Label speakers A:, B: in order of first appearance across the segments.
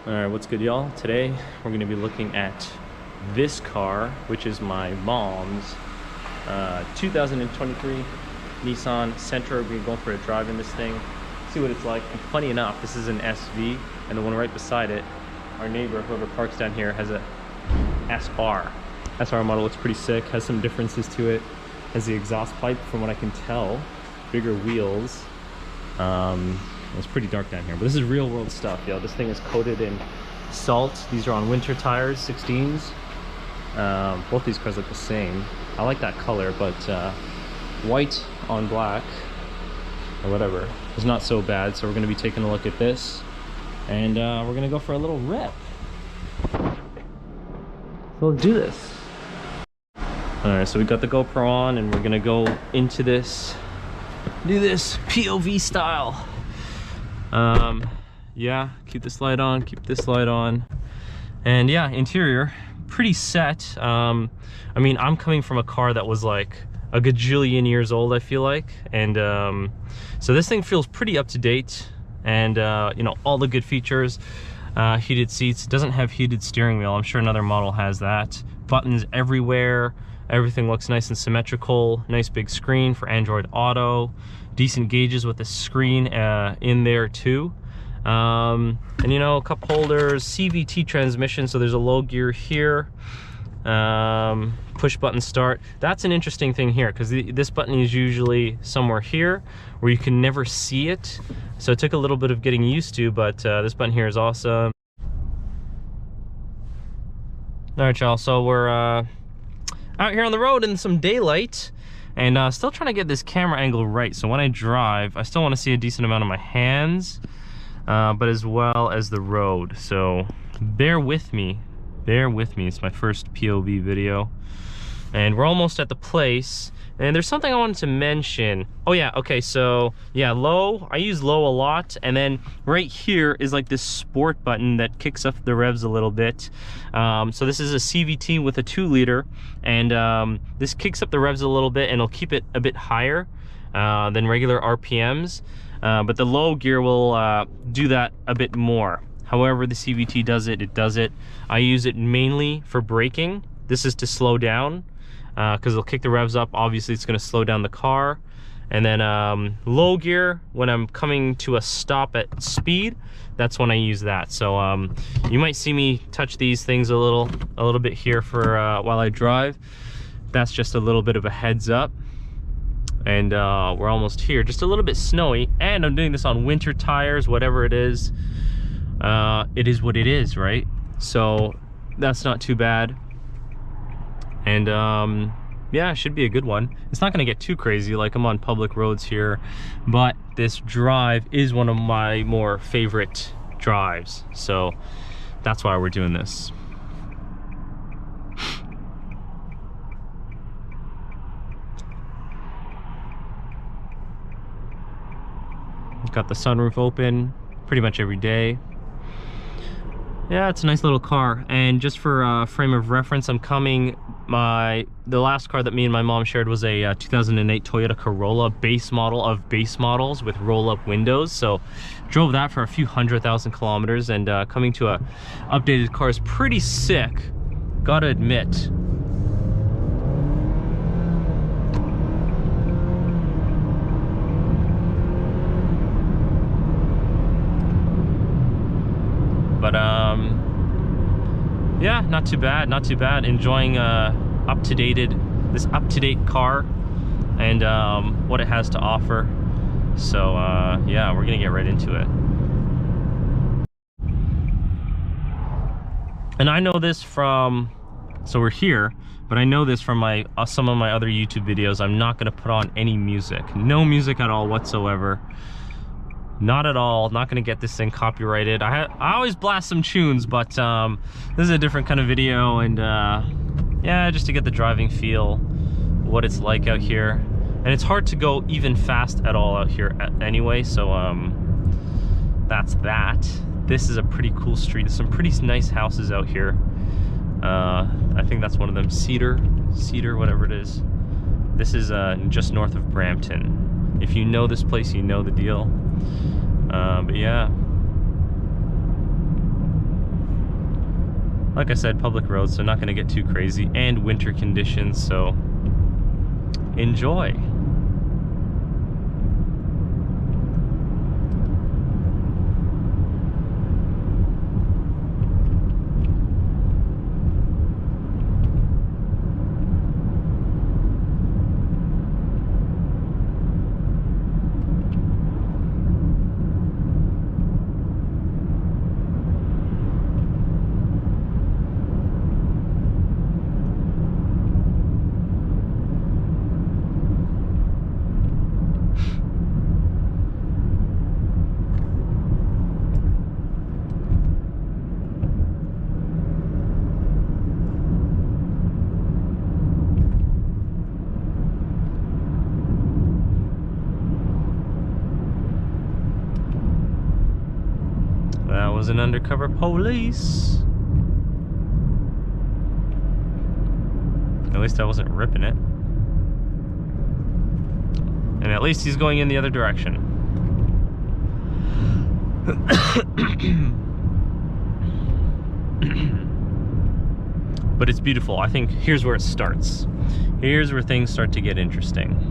A: Alright, what's good, y'all? Today we're going to be looking at this car, which is my mom's 2023 Nissan Sentra. We're going to go for a drive in this thing, see what it's like. And funny enough, this is an SV, and the one right beside it, our neighbor, whoever parks down here, has a SR. SR model looks pretty sick, has some differences to it. Has the exhaust pipe, from what I can tell, bigger wheels. It's pretty dark down here, but this is real world stuff, yo. This thing is coated in salt. These are on winter tires, 16s. Both these cars look the same. I like that color, but white on black, or whatever, is not so bad. So we're gonna be taking a look at this, and we're gonna go for a little rip. So let's do this. All right, so we got the GoPro on, and we're gonna go into this, do this POV style. Yeah, keep this light on, keep this light on. And yeah, interior, pretty set. I mean, I'm coming from a car that was like a gajillion years old, I feel like. And so this thing feels pretty up to date, and you know, all the good features. Heated seats, it doesn't have heated steering wheel. I'm sure another model has that. Buttons everywhere. Everything looks nice and symmetrical. Nice big screen for Android Auto. Decent gauges with the screen in there too. And you know, cup holders, CVT transmission, so there's a low gear here. Push button start. That's an interesting thing here, because this button is usually somewhere here where you can never see it. So it took a little bit of getting used to, but this button here is awesome. All right, y'all, so we're out here on the road in some daylight, and still trying to get this camera angle right. So when I drive, I still want to see a decent amount of my hands, but as well as the road. So bear with me, it's my first POV video, and we're almost at the place. And there's something I wanted to mention. Oh yeah, okay, so yeah, low, I use low a lot, and then right here is like this sport button that kicks up the revs a little bit. So this is a CVT with a 2-liter, and this kicks up the revs a little bit, and it'll keep it a bit higher than regular RPMs. But the low gear will do that a bit more. However the CVT does it, it does it. I use it mainly for braking. This is to slow down, because it'll kick the revs up. Obviously it's going to slow down the car. And then low gear, when I'm coming to a stop at speed, that's when I use that. So you might see me touch these things a little bit here for while I drive. That's just a little bit of a heads up. And we're almost here. Just a little bit snowy, and I'm doing this on winter tires. Whatever it is what it is, right? So that's not too bad. And yeah, it should be a good one. It's not gonna get too crazy, like I'm on public roads here, but this drive is one of my more favorite drives, so that's why we're doing this. Got the sunroof open pretty much every day. Yeah, it's a nice little car. And just for frame of reference, I'm coming, the last car that me and my mom shared was a 2008 Toyota Corolla, base model of base models with roll-up windows. So drove that for a few 100,000 kilometers, and coming to a updated car is pretty sick, gotta admit. But yeah, not too bad, not too bad. Enjoying this up-to-date car and what it has to offer. So yeah, we're gonna get right into it. And I know this from, so we're here, but I know this from my some of my other YouTube videos. I'm not gonna put on any music, no music at all whatsoever. Not at all. Not gonna get this thing copyrighted. I always blast some tunes, but this is a different kind of video, and yeah, just to get the driving feel, what it's like out here. And it's hard to go even fast at all out here anyway, so that's that. This is a pretty cool street. There's some pretty nice houses out here. I think that's one of them, Cedar, whatever it is. This is just north of Brampton. If you know this place, you know the deal. But yeah. Like I said, public roads, so not going to get too crazy, and winter conditions, so enjoy. That was an undercover police. At least I wasn't ripping it. And at least he's going in the other direction. But it's beautiful. I think here's where it starts. Here's where things start to get interesting.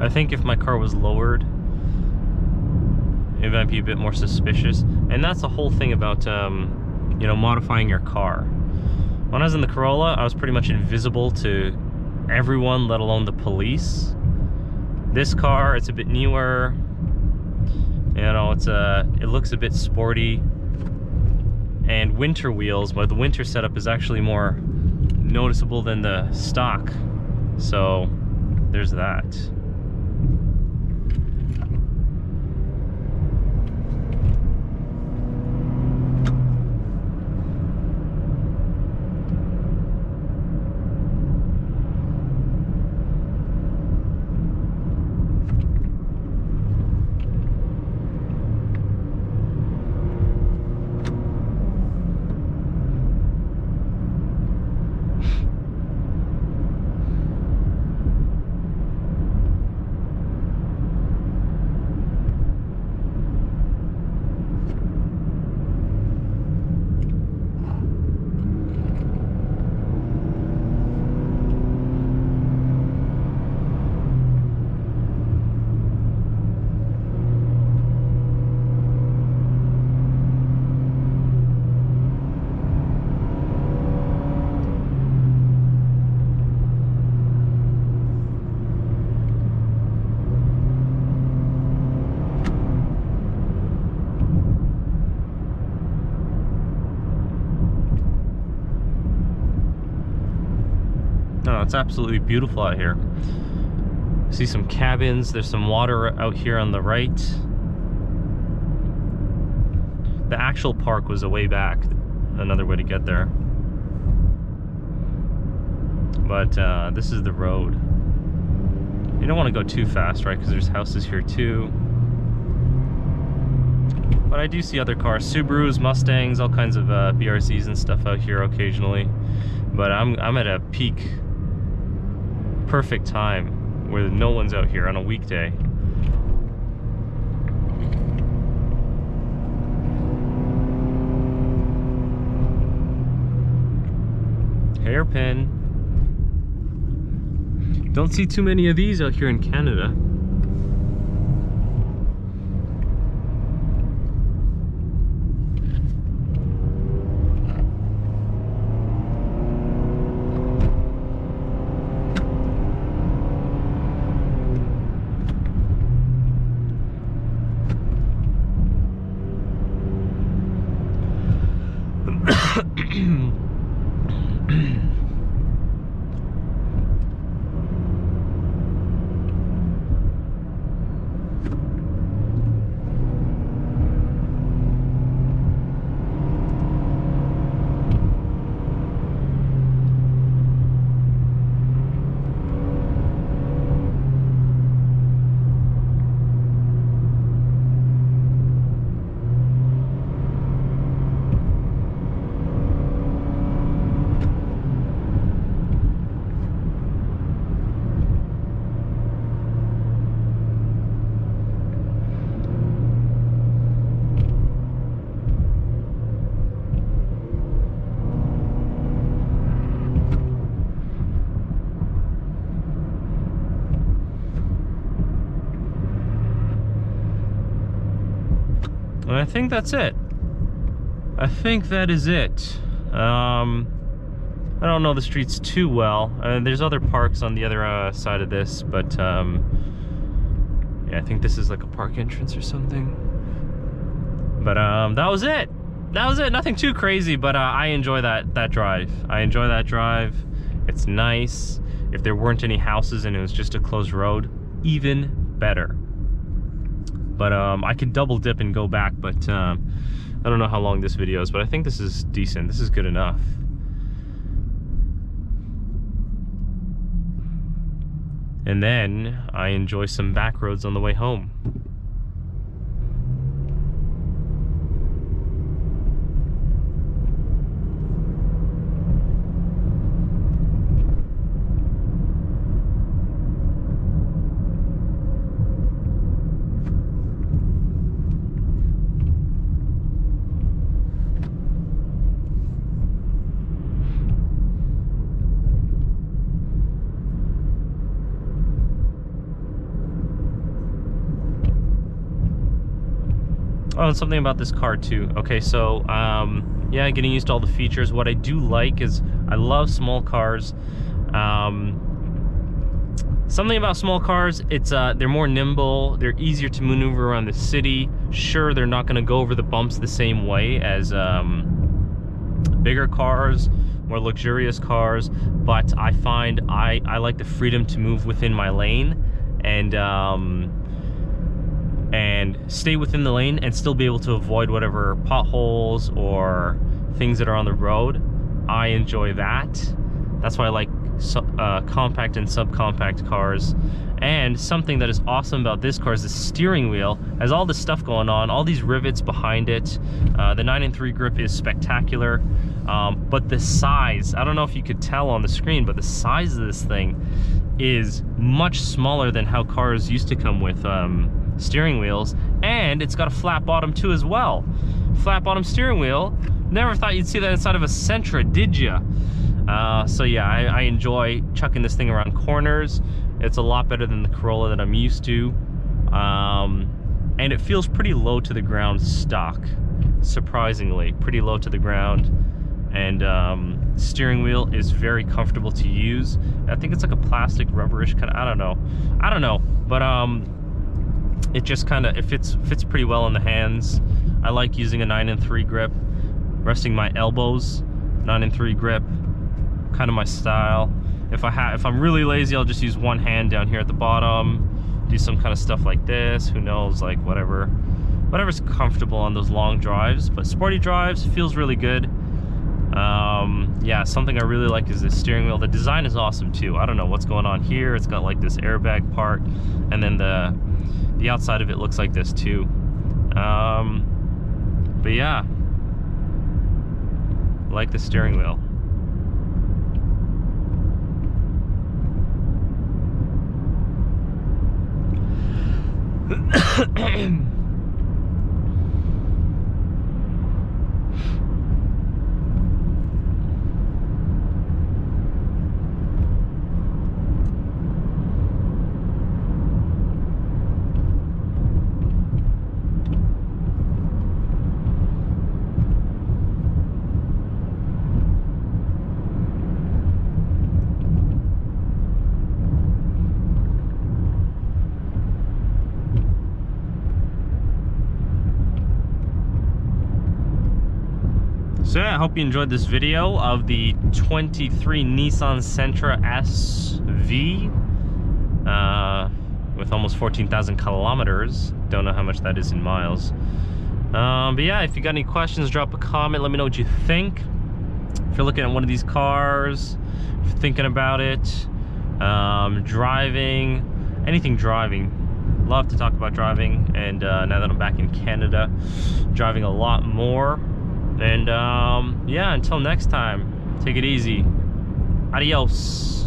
A: I think if my car was lowered, it might be a bit more suspicious. And that's the whole thing about, you know, modifying your car. When I was in the Corolla, I was pretty much invisible to everyone, let alone the police. This car, it's a bit newer. You know, it looks a bit sporty. And winter wheels, but the winter setup is actually more noticeable than the stock. So there's that. No, it's absolutely beautiful out here. See some cabins, there's some water out here on the right. The actual park was a way back, another way to get there. But this is the road. You don't want to go too fast, right? Because there's houses here too. But I do see other cars, Subarus, Mustangs, all kinds of BRZs and stuff out here occasionally. But I'm at a peak, perfect time where no one's out here on a weekday. Hairpin. Don't see too many of these out here in Canada. I think that's it. I think that is it. I don't know the streets too well. There's other parks on the other side of this, but yeah, I think this is like a park entrance or something. But that was it. That was it. Nothing too crazy, but I enjoy that drive. I enjoy that drive. It's nice. If there weren't any houses and it was just a closed road, even better. But I could double dip and go back, but I don't know how long this video is, but I think this is decent. This is good enough. And then I enjoy some back roads on the way home. Oh, and something about this car too. Okay, so yeah, getting used to all the features. What I do like is I love small cars. Something about small cars, it's they're more nimble, they're easier to maneuver around the city. Sure, they're not going to go over the bumps the same way as bigger cars, more luxurious cars, but I find I like the freedom to move within my lane and stay within the lane and still be able to avoid whatever potholes or things that are on the road. I enjoy that. That's why I like compact and subcompact cars. And something that is awesome about this car is the steering wheel. Has all this stuff going on, all these rivets behind it. The 9-3 grip is spectacular. But the size, I don't know if you could tell on the screen, but the size of this thing is much smaller than how cars used to come with steering wheels. And it's got a flat bottom too as well. Flat bottom steering wheel. Never thought you'd see that inside of a Sentra, did ya? So yeah, I enjoy chucking this thing around corners. It's a lot better than the Corolla that I'm used to. And it feels pretty low to the ground stock, surprisingly, pretty low to the ground. And steering wheel is very comfortable to use. I think it's like a plastic rubberish kind of, I don't know, but it just kind of, it fits pretty well in the hands. I like using a 9-3 grip, resting my elbows. 9-3 grip, kind of my style. If I'm really lazy, I'll just use one hand down here at the bottom, do some kind of stuff like this, who knows, like whatever's comfortable on those long drives. But sporty drives feels really good. Yeah, something I really like is the steering wheel. The design is awesome too. I don't know what's going on here. It's got like this airbag part, and then the outside of it looks like this too. But yeah, I like the steering wheel. So yeah, I hope you enjoyed this video of the 23 Nissan Sentra SV with almost 14,000 kilometers. Don't know how much that is in miles. But yeah, if you got any questions, drop a comment. Let me know what you think. If you're looking at one of these cars, if you're thinking about it, driving, anything driving. Love to talk about driving, and now that I'm back in Canada, driving a lot more. And yeah, until next time, take it easy. Adios.